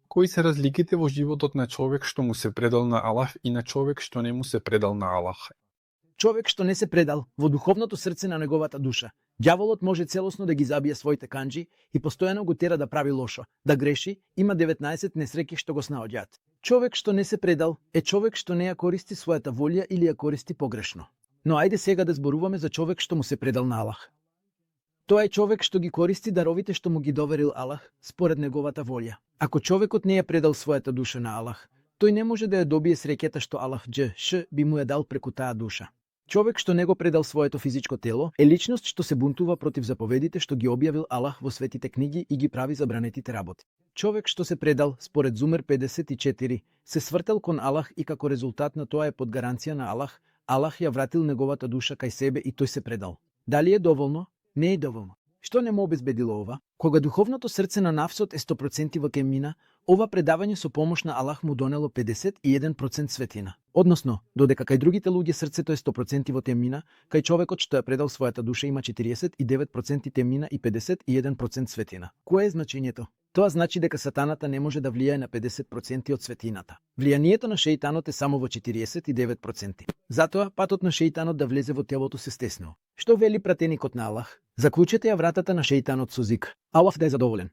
Кои се разликите во животот на човек што му се предал на Аллах и на човек што не му се предал на Аллах? Човек што не се предал во духовното срце на неговата душа, ѓаволот може целосно да ги забие своите канџи и постојано го тера да прави лошо, да греши, има 19 несреќи што го снаоѓаат. Човек што не се предал е човек што не ја користи својата волја или ја користи погрешно. Но ајде сега да зборуваме за човек што му се предал на Аллах. Тоа е човек што ги користи даровите што му ги доверил Аллах според неговата волја. Ако човекот не ја предал својата душа на Аллах, тој не може да ја добие среќата што Аллах би му ја дал преку таа душа. Човек што не го предал своето физичко тело е личност што се бунтува против заповедите што ги објавил Аллах во светите книги и ги прави забранетите работи. Човек што се предал, според Зумер 54, се свртел кон Аллах и како резултат на тоа е под гаранција на Аллах, Аллах ја вратил неговата душа кај себе и тој се предал. Дали е доволно? Не е доволно. Што не му обезбедило ова? Кога духовното срце на нафсот е 100% во кемина, ова предавање со помош на Аллах му донело 51% светлина. Односно, додека кај другите луѓе срцето е 100% во темнина, кај човекот што ја предал својата душа има 49% темнина и 51% светлина. Кое е значењето? Тоа значи дека сатаната не може да влијае на 50% од светлината. Влијанието на шејтанот е само во 49%. Затоа патот на шејтанот да влезе во телото се стеснил. Што вели пратеникот на Аллах? Заклучете ја вратата на шејтанот со зик. Аллах да е задоволен.